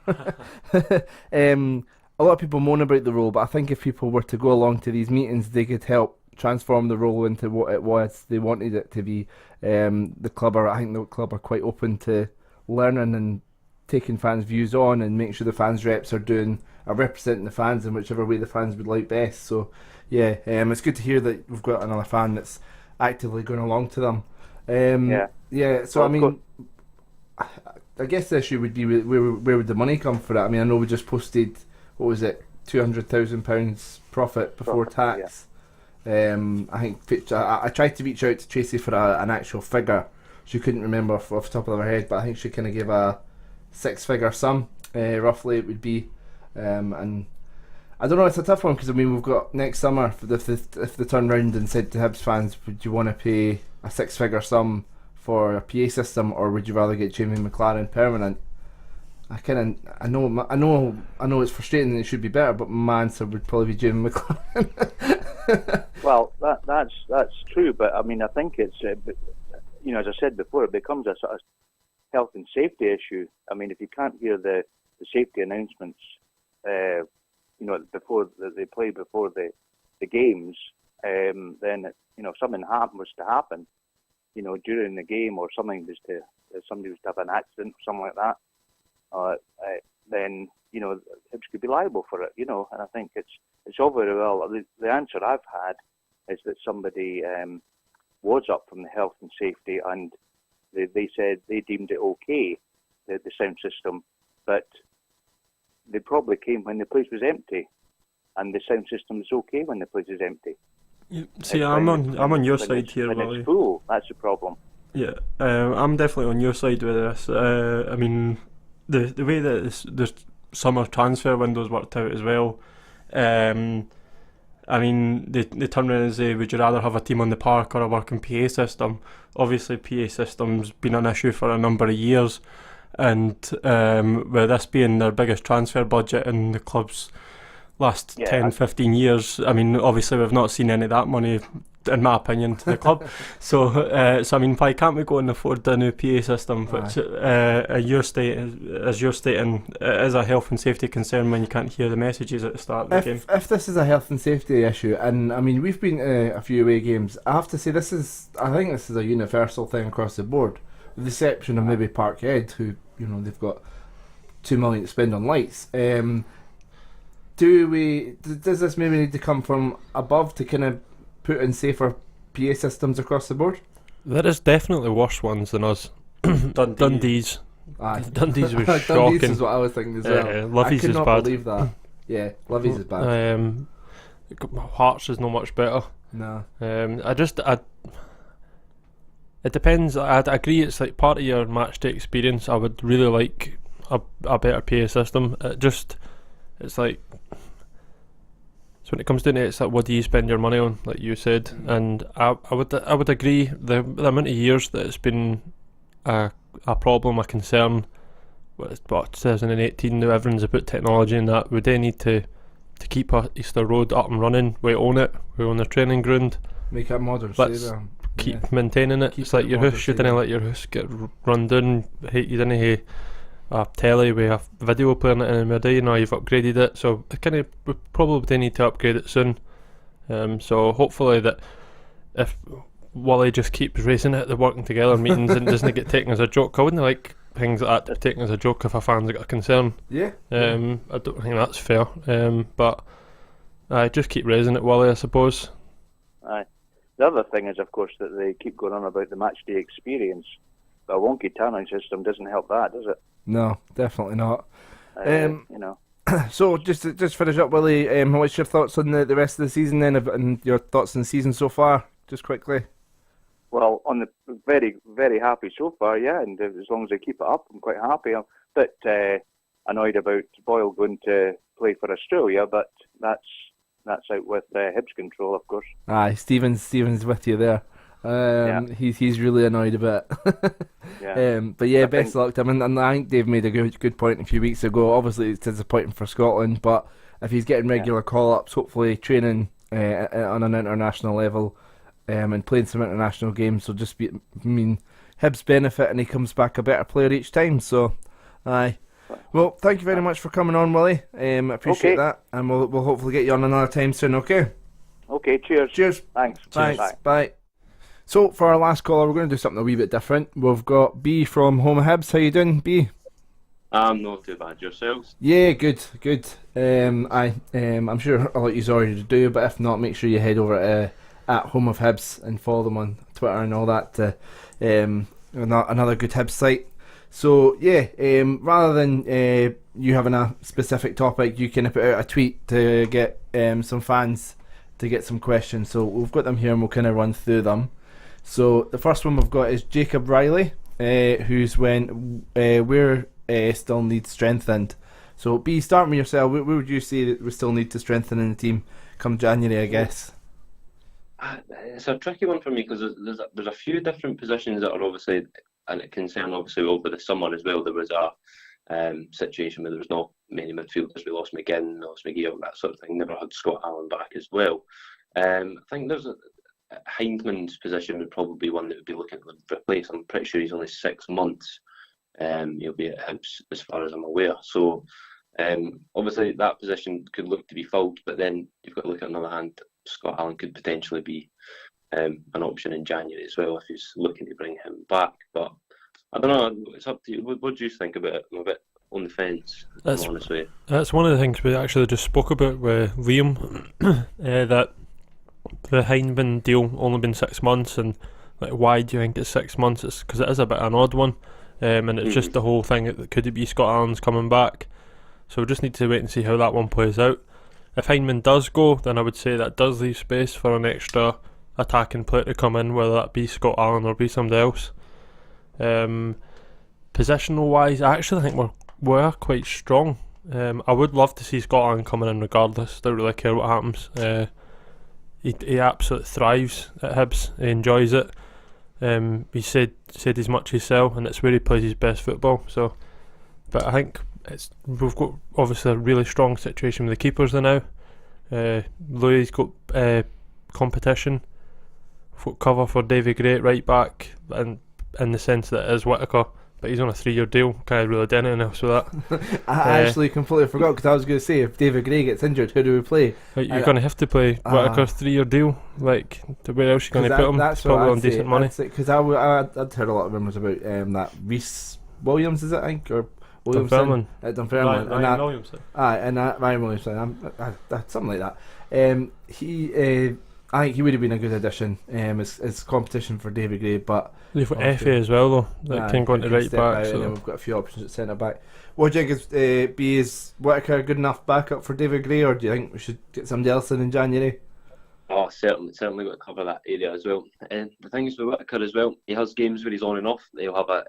A lot of people moan about the role, but I think if people were to go along to these meetings, they could help transform the role into what it was they wanted it to be. I think the club are quite open to learning and taking fans' views on, and make sure the fans reps are representing the fans in whichever way the fans would like best. So yeah, it's good to hear that we've got another fan that's actively going along to them. Yeah. So Well, I mean, I guess the issue would be where would the money come for it? I mean, I know we just posted, what was it, £200,000 profit before tax. I think I tried to reach out to Tracy for an actual figure. She couldn't remember off the top of her head, but I think she kind of gave a 6-figure sum, roughly it would be. And I don't know, it's a tough one, because I mean, we've got next summer, if they turn round and said to Hibs fans, would you want to pay a 6-figure sum for a PA system, or would you rather get Jamie McLaren permanent? I know it's frustrating and it should be better, but my answer would probably be Jamie McLaren. Well, that's true, but I mean, I think it's as I said before, it becomes a sort of health and safety issue. I mean, if you can't hear the safety announcements, before they play before the games, then if something was to happen, during the game, or somebody was to have an accident or something like that, then Hibs could be liable for it. And I think it's all very well. The answer I've had is that somebody was up from the health and safety, and they said they deemed it okay, the sound system, but they probably came when the place was empty, and the sound system is okay when the place is empty. See, I'm on your side here, when Willie. it's full, that's the problem. Yeah, I'm definitely on your side with this. I mean, the way that the summer transfer windows worked out as well. I mean, they turn around and say, would you rather have a team on the park or a working PA system? Obviously, PA system's been an issue for a number of years, and with this being their biggest transfer budget in the club's last 10-15 years, I mean, obviously we've not seen any of that money, in my opinion, to the club. So I mean, why can't we go and afford the new PA system, which as you're stating, it is a health and safety concern when you can't hear the messages at the start of the game. If this is a health and safety issue, and I mean, we've been to a few away games, I have to say I think this is a universal thing across the board, with the exception of maybe Parkhead, who, they've got 2 million to spend on lights. Does this maybe need to come from above to kind of put in safer PA systems across the board? There is definitely worse ones than us. Dundee's Aye. Dundee's was Dundee's shocking. is what I was thinking as well. I Livy's could is not bad. believe that. Yeah, Livy's is bad. Hearts is not much better. No. It depends. I'd agree it's like part of your match day experience. I would really like a better PA system. It's like, so when it comes down to it, it's like, what do you spend your money on, like you said? And I would agree, the amount of years that it's been a problem, a concern. What 2018 now, everyone's about technology and that. We do need to keep Easter Road up and running. We own it. We own the training ground. Make it a modern Let's stadium. keep maintaining it. Keep It's like it your modern house. You stadium. didn't let your house get run down. You didn't have a telly with a video player in it anymore, do you? Now you've upgraded it, so we probably do need to upgrade it soon. So hopefully that if Wally just keeps racing it, they're working together in meetings and doesn't get taken as a joke. I wouldn't like things like that to be taken as a joke if a fan's got a concern. Yeah. I don't think that's fair. But I just keep raising it, Wally, I suppose. Aye. The other thing is, of course, that they keep going on about the match day experience. But a wonky turning system doesn't help that, does it? No, definitely not. You know. So just finish up, Willie. What's your thoughts on the rest of the season then, and your thoughts on the season so far, just quickly? Well, on the very, very happy so far, yeah, and as long as they keep it up, I'm quite happy. I'm a bit annoyed about Boyle going to play for Australia, but that's out with Hibs control, of course. Aye, Stephen's with you there. He's really annoyed about it. Yeah. But yeah, I best think- luck to him. And I think Dave made a good point a few weeks ago. Obviously, it's disappointing for Scotland, but if he's getting regular call-ups, hopefully training on an international level and playing some international games will just mean Hibs benefit, and he comes back a better player each time. So, aye. Well, thank you very much for coming on, Willie. Appreciate that, and we'll hopefully get you on another time soon. Okay. Okay, cheers. Cheers. Thanks. Thanks. Bye. So for our last caller, we're going to do something a wee bit different. We've got Bee from Home of Hibs. How you doing, Bee? I'm not too bad. Yourselves? Yeah, good. I'm sure a lot you've already do, but if not, make sure you head over at Home of Hibs and follow them on Twitter and all that. Another good Hibs site. So yeah, rather than you having a specific topic, you can put out a tweet to get some fans to get some questions. So we've got them here and we'll kind of run through them. So the first one we've got is Jacob Riley, who's when we're still need strengthened. So B, starting with yourself, where would you say that we still need to strengthen in the team come January, I guess? It's a tricky one for me because there's a few different positions that are obviously and a concern. Obviously, over the summer as well, there was a situation where there was not many midfielders. We lost McGinn, lost McGee, that sort of thing. Never had Scott Allen back as well. I think there's Hindman's position would probably be one that would be looking to replace. I'm pretty sure he's only 6 months. He'll be at Hibs as far as I'm aware. So obviously that position could look to be filled, but then you've got to look at another hand. Scott Allen could potentially be an option in January as well if he's looking to bring him back. But I don't know. It's up to you. What do you think about it? I'm a bit on the fence. That's honestly. That's one of the things we actually just spoke about with Liam. That the Hindman deal only been 6 months, and like, why do you think it's 6 months? It's because it is a bit of an odd one, and it's just the whole thing. Could it be Scott Allen's coming back? So we just need to wait and see how that one plays out. If Hindman does go, then I would say that does leave space for an extra attacking player to come in, whether that be Scott Allen or be somebody else. Positional wise, I actually think we're quite strong. I would love to see Scott Allen coming in regardless. Don't really care what happens. He absolutely thrives at Hibs. He enjoys it. He said as much himself, and it's where he plays his best football. So, but I think we've got obviously a really strong situation with the keepers now. Louis got competition. We've got cover for Davy Gray at right back, and in the sense that it is Whittaker, but he's on a 3-year deal. Can't really do anything else with that. I actually completely forgot, because I was going to say, if David Gray gets injured, who do we play? You're going to have to play Whittaker's 3-year deal. Like, where else are you going to put him? That's probably on decent money. Because I'd heard a lot of rumours about that Reece Williams, is it, I think, or Williamson? Dunfermline. Dunfermline. Ryan Williamson. And Ryan Williamson. Something like that. I think he would have been a good addition. It's competition for David Gray, but You've got Okay. Effie as well, though, that can go into he right step back. out, and then So we've got a few options at centre back. What do you think is Whittaker a good enough backup for David Gray, or do you think we should get somebody else in January? Oh, certainly got to cover that area as well. And the thing is with Whittaker as well, he has games where he's on and off.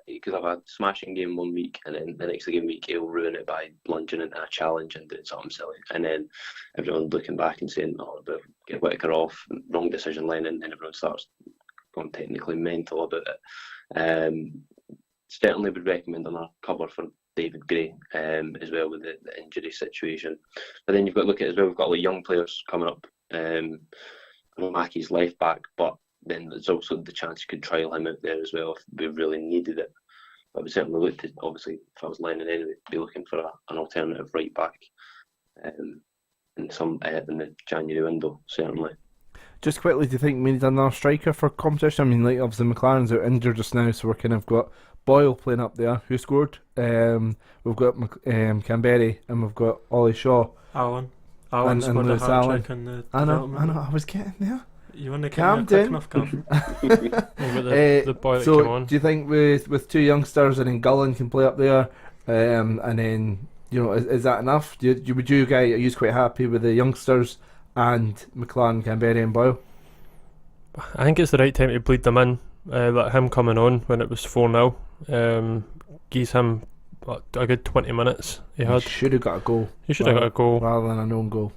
He could have a smashing game one week, and then the next game week he'll ruin it by lunging into a challenge and doing something silly. And then everyone looking back and saying, "Oh, but get Whittaker off, wrong decision, Lennon," and everyone starts going technically mental about it. Certainly would recommend on a cover for David Gray as well with the injury situation. But then you've got to look at it as well. We've got like young players coming up. Mackey's left back, but then there's also the chance you could trial him out there as well if we really needed it. But we certainly looked at, obviously, if I was Lennon anyway, be looking for an alternative right back in the January window, certainly. Just quickly, do you think we need another striker for competition? I mean, like obviously McLaren's out injured just now, so we're kind of got Boyle playing up there, who scored. We've got Canberry, and we've got Ollie Shaw. Alan And scored a Lewis hat-trick in the I development. know, I was getting there. You want to Calm get quick down. enough, Gav? the boy that So, came on. do you think with two youngsters and then Gullen can play up there, and then is that enough? Would you guys are you quite happy with the youngsters and McLaren, Canberry, and Boyle? I think it's the right time to bleed them in. Let him coming on when it was 4-0. Gives him a good 20 minutes. He Should have got a goal. He should have got a goal. rather than a known goal.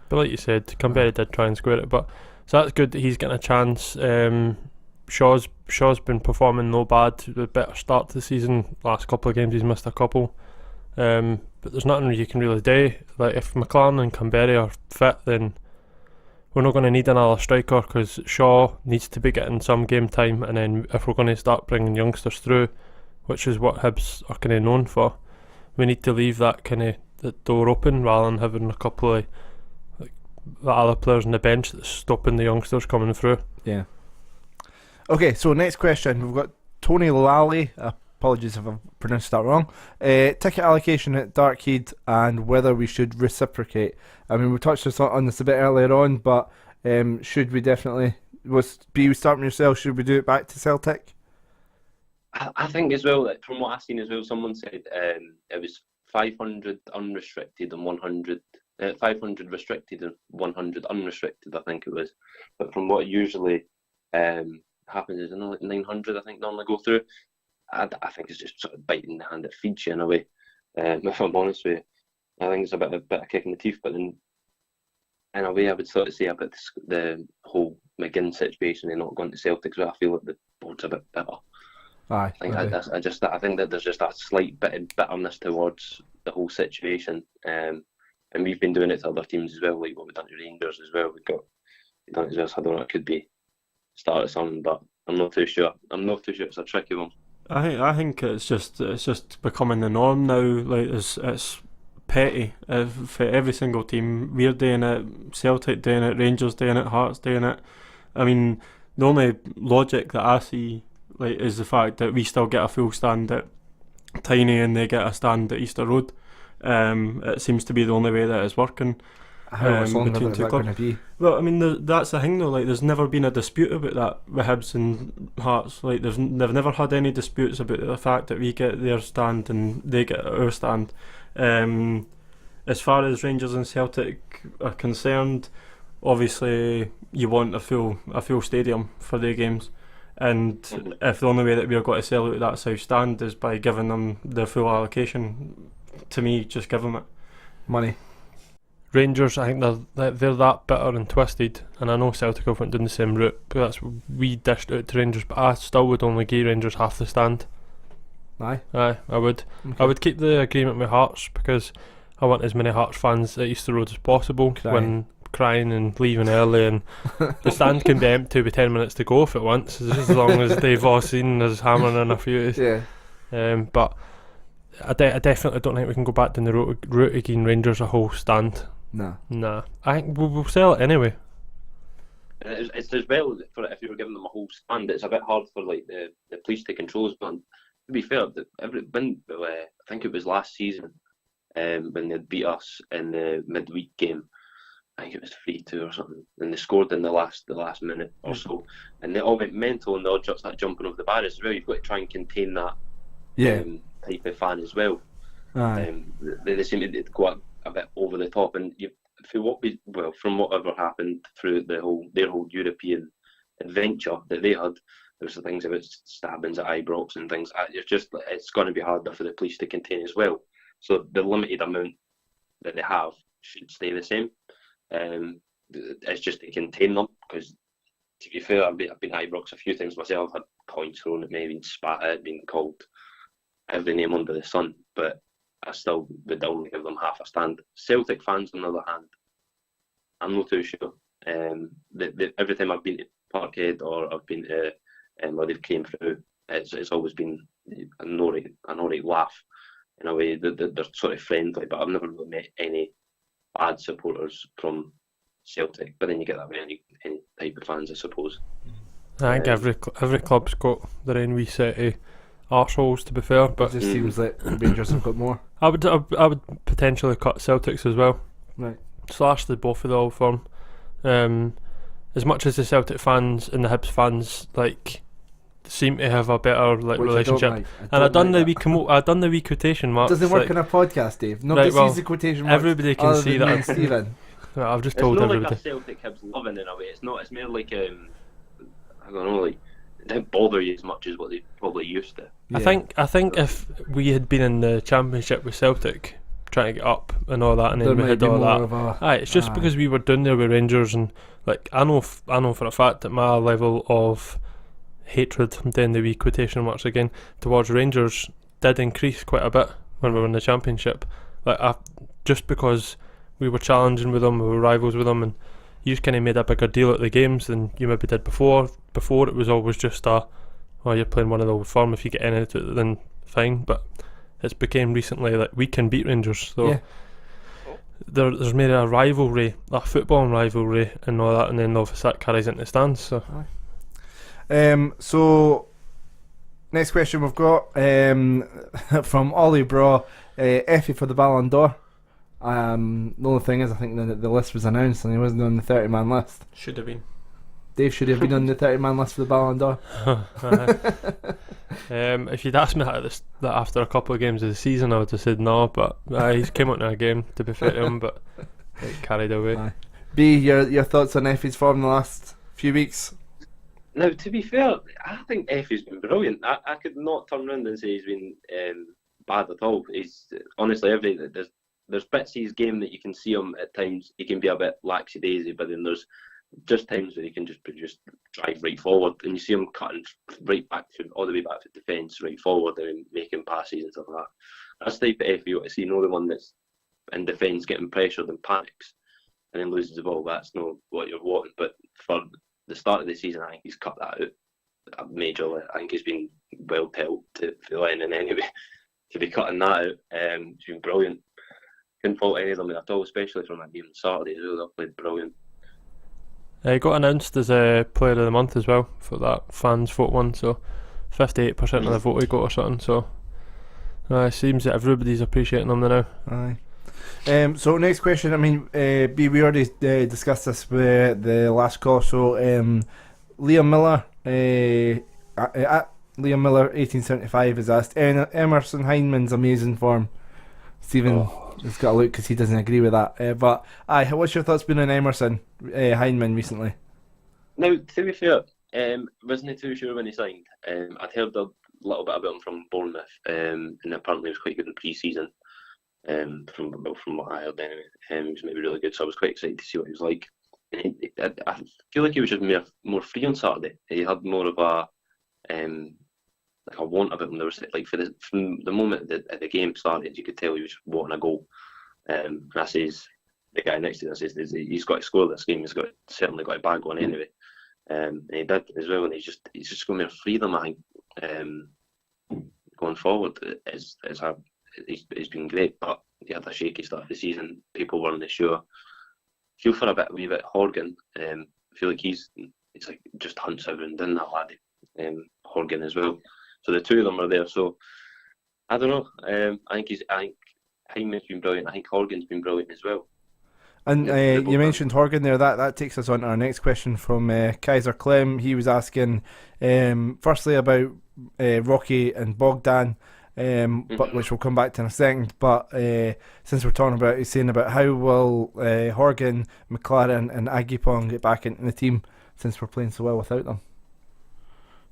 But like you said, Canberra did try and square it. But so that's good that he's getting a chance. Shaw's been performing no bad. A better start to the season. Last couple of games he's missed a couple. But there's nothing you can really do. Like if McLaren and Canberra are fit, then we're not going to need another striker because Shaw needs to be getting some game time. And then if we're going to start bringing youngsters through, which is what Hibs are kind of known for, we need to leave that kind of the door open rather than having a couple of the other players on the bench that's stopping the youngsters coming through. Yeah. Okay, so next question. We've got Tony Lally. Apologies if I've pronounced that wrong. Ticket allocation at Parkhead and whether we should reciprocate. I mean, we touched on this a bit earlier on, but should we definitely... We start with yourself. Should we do it back to Celtic? I think as well, that from what I've seen as well, someone said it was 500 unrestricted and 100... 500 restricted and 100 unrestricted, I think it was. But from what usually happens is like 900, I think, normally go through. I think it's just sort of biting the hand that feeds you in a way. If I'm honest with you, I think it's a bit of kick in the teeth. But then, in a way, I would sort of say about the whole McGinn situation and not going to Celtic, so I feel like the board's a bit bitter. Aye. I think I think that there's just a slight bit of bitterness towards the whole situation. And we've been doing it to other teams as well, like what we've done to Rangers as well. We've done it as well, so I don't know, it could be start of something, but I'm not too sure. It's a tricky one. I think it's just becoming the norm now. Like it's petty for every single team. We're doing it, Celtic doing it, Rangers doing it, Hearts doing it. I mean, the only logic that I see is the fact that we still get a full stand at Tiny and they get a stand at Easter Road. It seems to be the only way that it's working. How much longer between is two that clubs. going to be? Well, I mean, that's the thing though. There's never been a dispute about that with Hibs and Hearts. They've never had any disputes about the fact that we get their stand and they get our stand. As far as Rangers and Celtic are concerned, obviously you want a full stadium for their games. And if the only way that we're going to sell out that south stand is by giving them their full allocation, to me, just give them it. Money. Rangers, I think they're that bitter and twisted, and I know Celtic have went down the same route, but that's what we dished out to Rangers, but I still would only give Rangers half the stand. Aye, I would. okay. I would keep the agreement with Hearts because I want as many Hearts fans at Easter Road as possible when crying and leaving early, and the stand can be empty with 10 minutes to go if it wants, as long as they've all seen us hammering in a few. Yeah. But I definitely don't think we can go back down the route again Rangers a whole stand. Nah. I think we'll sell it anyway. It's as well for if you were giving them a whole stand, it's a bit hard for like the police to control. But to be fair, I think it was last season when they beat us in the midweek game. I think it was 3-2 or something, and they scored in the last minute or so, and they all went mental, and they all just started jumping over the barriers as well. You've got to try and contain that type of fan as well. They seem to go a bit over the top, and from whatever happened through their whole European adventure that they had, there was the things about stabbings at Ibrox and things. It's going to be harder for the police to contain as well. So the limited amount that they have should stay the same. It's just to contain them, because to be fair, I've been at Ibrox a few times myself. I've had coins thrown at me, been spat at, been called every name under the sun, but I still would only give them half a stand. Celtic fans, on the other hand, I'm not too sure. Every time I've been to Parkhead or I've been to where they've came through, it's always been an alright laugh in a way. They're sort of friendly, but I've never really met any bad supporters from Celtic. But then you get that with any type of fans, I suppose. I think every club's got their own wee set of arseholes, to be fair, but it just seems like Rangers have got more. I would potentially cut Celtics as well. Right. Slash the both of the Old Firm. As much as the Celtic fans and the Hibs fans seem to have a better relationship, I done the wee quotation mark. Doesn't work in a podcast, Dave. Nobody sees the quotation marks. Everybody can see that. Stephen. I've just told everybody. It's not like a Celtic Hibs loving in a way. It's more like I don't know, it didn't bother you as much as what they probably used to. Yeah. I think if we had been in the Championship with Celtic, trying to get up and all that, and then we had all that. It's just because we were down there with Rangers, and I know for a fact that my level of hatred, I'm doing the wee quotation marks again, towards Rangers did increase quite a bit when we were in the Championship. Just because we were challenging with them, we were rivals with them, and you just kind of made a bigger deal at the games than you maybe did before. Before it was always just you're playing one of the Old Firm, if you get in it then fine, but it's became recently we can beat Rangers, so there's made a rivalry, a football rivalry and all that, and then obviously that carries into the stands. So so next question we've got from Ollie Braw, Effie for the Ballon d'Or. The only thing is, I think the list was announced and he wasn't on the 30-man list. Should have been. Dave should have been on the 30-man list for the Ballon d'Or. If you'd asked me that after a couple of games of the season, I would have said no, but he came out in a game, to be fair to him, but carried away. B, your thoughts on Effie's form the last few weeks? Now, to be fair, I think Effie's been brilliant. I could not turn around and say he's been bad at all. He's honestly, there's bits of his game that you can see him at times. He can be a bit laxy-daisy, but then there's just times where he can just drive right forward, and you see him cutting right back all the way back to defence, right forward, and making passes and stuff like that. That's the type of F you want to see, not the one that's in defence getting pressured and panics and then loses the ball. That's not what you're wanting. But for the start of the season, I think he's cut that out majorly. I think he's been well told to Lennon anyway to be cutting that out. He's been brilliant. Couldn't fault any of them at all, especially from that game on Saturday as well. They played brilliant. He got announced as a Player of the Month as well for that fans vote one, so 58% of the vote he got or something, so it seems that everybody's appreciating him now. Aye. So next question, I mean, B, we already discussed this with the last call, so Liam Miller, at Liam Miller 1875 is asked, Emerson Hyndman's amazing form. Stephen has got a look because he doesn't agree with that. But what's your thoughts been on Emerson Hyndman recently? Now, to be fair, wasn't too sure when he signed. I'd heard a little bit about him from Bournemouth, and apparently he was quite good in pre-season. From what I heard anyway, he was maybe really good, so I was quite excited to see what he was like. And I feel like he was just more free on Saturday. He had more of a want about him. There was from the moment that the game started, you could tell he was wanting a goal. And I says, the guy next to him says he's got to score this game. He's certainly got a bag on anyway. And he did as well. And he's just going to free them. I think going forward he's been great. But he had a shaky start of the season. People weren't sure. Feel for a wee bit Horgan. I feel like he's like just hunts everyone down, that lad. Horgan as well. So the two of them are there. So I don't know. I think Hyndman's been brilliant. I think Horgan's been brilliant as well. And Yeah, you mentioned Horgan there. That takes us on to our next question from Kaiser Clem. He was asking, firstly about Rocky and Bogdan, but which we'll come back to in a second. But since we're talking about, he's saying about how will Horgan, McLaren, and Agipong get back into the team since we're playing so well without them.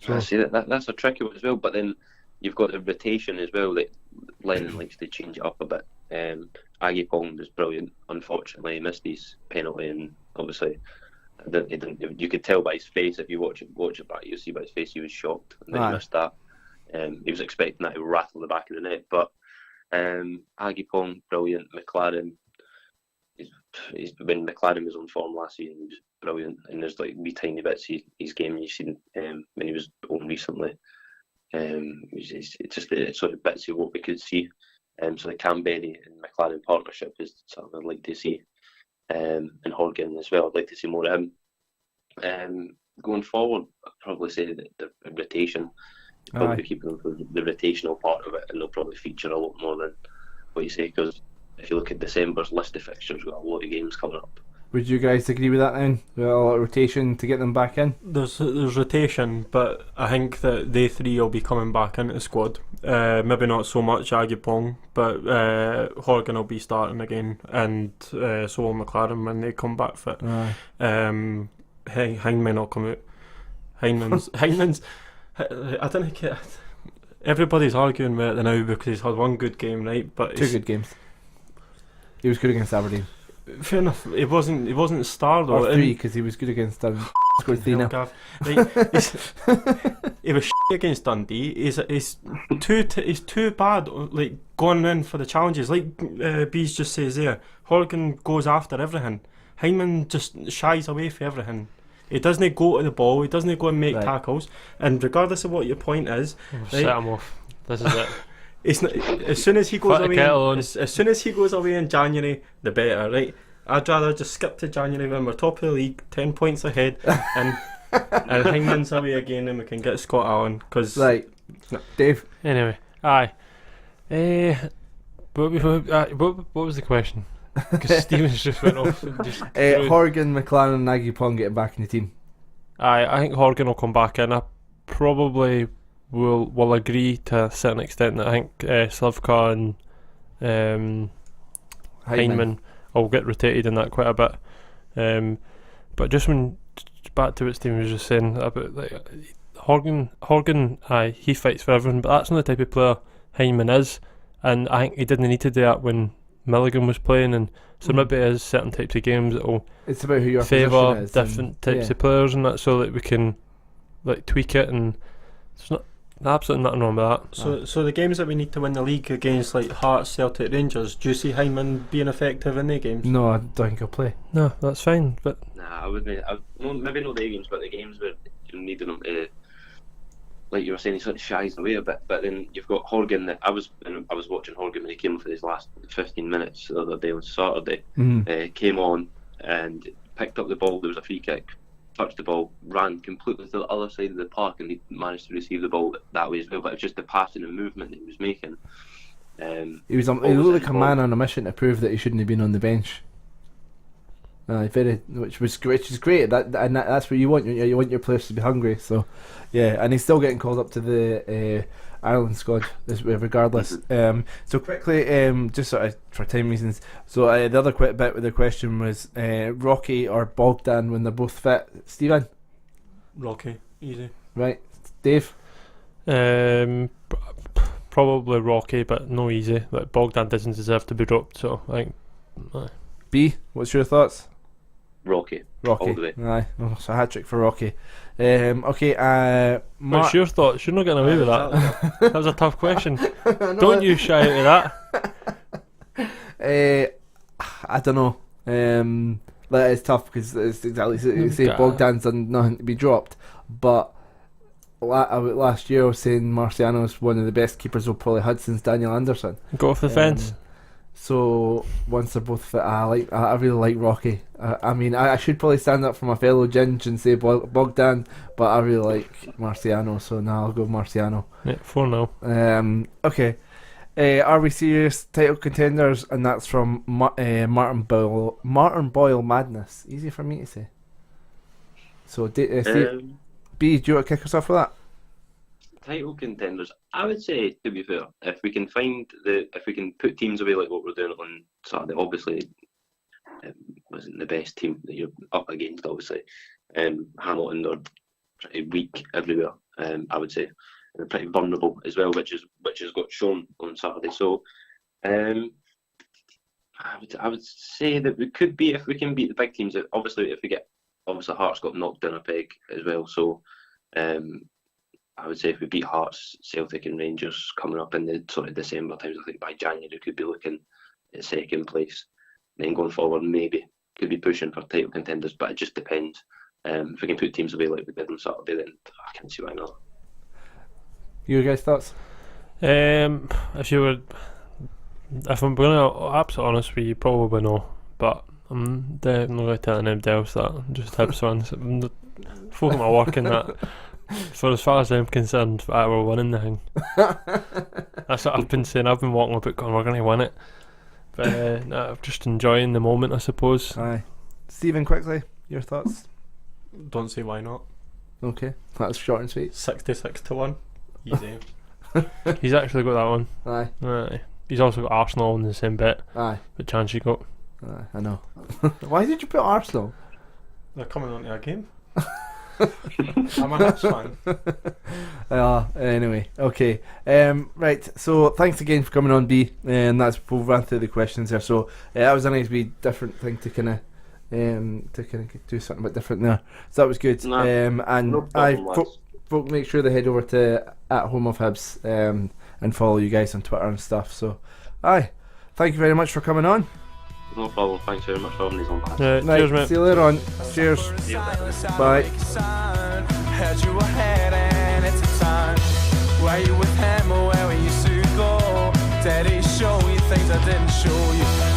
So I see that's a tricky one as well. But then you've got the rotation as well. That Lennon likes to change it up a bit. Agipong was brilliant. Unfortunately, he missed his penalty, and obviously, you could tell by his face if you watch it back. You'll see by his face he was shocked that he missed that. He was expecting that to rattle the back of the net, but Agipong, brilliant. McLaren, when McLaren was on form last season, he was brilliant. And there's like wee tiny bits his game you've seen when he was on recently. It's just the sort of bits of what we could see. So the Canberry and McLaren partnership is something I'd like to see, and Horgan as well. I'd like to see more of him. Going forward, I'd probably say that the rotation, probably keeping them for the rotational part of it, and they'll probably feature a lot more than what you say. Because if you look at December's list of fixtures, we've got a lot of games coming up. Would you guys agree with that then? A lot of rotation to get them back in? There's rotation, but I think that they three will be coming back into the squad. Maybe not so much Agipong, but Horgan will be starting again, and so will McLaren when they come back fit. Hangman will come out. Hangman's. I don't think everybody's arguing with it now because he's had one good game, right? But two good games. He was good against Aberdeen. Fair enough. He wasn't star though. Or three, because he was good against Dundee. Scored 3-0. He was against Dundee. He's too bad. Like going in for the challenges. Like Bees just says there, Horgan goes after everything. Hyndman just shies away from everything. He doesn't go to the ball. He doesn't go and make tackles. And regardless of what your point is, set him off. This is it. It's not, as soon as he goes away, as soon as he goes away in January, the better, right? I'd rather just skip to January when we're top of the league, 10 points ahead, and Hangman's away again, and we can get Scott Allen. Cause Dave. Anyway, what was the question? Because Stevens just went off. Horgan, McLaren, and Agipong getting back in the team. I think Horgan will come back in. I probably will agree to a certain extent that I think Slivka and Hyndman will get rotated in that quite a bit. But just back to what Stephen was just saying about Horgan, he fights for everyone, but that's not the type of player Hyndman is, and I think he didn't need to do that when Milligan was playing, and so maybe it is certain types of games that will favour different types of players and that, so that we can tweak it, and it's not absolutely nothing wrong with that. So the games that we need to win the league against, like Hearts, Celtic, Rangers, do you see Hyndman being effective in their games? No, I don't think he'll play. No, that's fine. But I wouldn't. Maybe not the games, but the games where you needed him to, like you were saying, he sort of shies away a bit. But then you've got Horgan. That I was watching Horgan when he came for his last 15 minutes the other day on Saturday. Came on and picked up the ball. There was a free kick. Touched the ball, ran completely to the other side of the park, and he managed to receive the ball that way as well. But it was just the passing and movement that he was making. He looked like a man on a mission to prove that he shouldn't have been on the bench. Which is great. That's what you want. You want your players to be hungry. So, yeah, and he's still getting called up to the Ireland squad, regardless. So quickly, just sort of for time reasons. So the other bit with the question was Rocky or Bogdan when they're both fit. Stephen? Rocky, easy. Right, Dave? Probably Rocky, but no easy. Like Bogdan doesn't deserve to be dropped. So I think. B, what's your thoughts? Rocky. All the way. Aye, it's a hat trick for Rocky. Okay. What's your thoughts? You're not getting away with that. That was a tough question. Don't you shy out of that. I don't know. That is tough because it's exactly you say Bogdan's done nothing to be dropped, but last year I was saying Marciano's one of the best keepers we've probably had since Daniel Anderson. Go off the fence. So once they're both fit, I really like Rocky. I should probably stand up for my fellow Ginge and say Bogdan, but I really like Marciano, so now I'll go Marciano. Yeah, 4-0. Okay. Are we serious title contenders? And that's from Martin Boyle. Martin Boyle Madness. Easy for me to say. So, Steve, B, do you want to kick us off with that? Title contenders. I would say, to be fair, if we can put teams away like what we're doing on Saturday, obviously, wasn't the best team that you're up against. Obviously, Hamilton are pretty weak everywhere. I would say. They're pretty vulnerable as well, which has got shown on Saturday. So, I would say that we could be, if we can beat the big teams. Obviously, Hearts got knocked down a peg as well. So, I would say if we beat Hearts, Celtic, and Rangers coming up in the sort of December times, I think by January we could be looking at second place. Then going forward, maybe could be pushing for title contenders, but it just depends. If we can put teams away like we did on Saturday, then I can't see why not. Your guys' thoughts? If I'm being absolutely honest with you, probably no. But I'm definitely telling anybody else that. Just Hibs fans. I'm focusing my work in that. For as far as I'm concerned, we're winning the thing. That's what I've been saying. I've been walking about going, we're going to win it. But I'm just enjoying the moment, I suppose. Aye. Stephen, quickly, your thoughts? Don't see why not. Okay, that's short and sweet. 66-1. Easy. He's actually got that one. Aye. Aye. He's also got Arsenal in the same bet. Aye. What chance you got? Aye, I know. Why did you put Arsenal? They're coming onto a game. I'm a Hibs fan. Anyway, okay. Right, so thanks again for coming on, B. And we'll run through the questions there. So that was a nice wee different thing to kind of do something a bit different there. So that was good. And no problem, folk make sure they head over to @HomeOfHibs and follow you guys on Twitter and stuff. So, thank you very much for coming on. No problem. Thanks very much for having us on. Right, cheers, mate. see you later on. Cheers. Bye. Heard you ahead and it's a time. Were you with him or where we used to go? Did he show you things I didn't show you?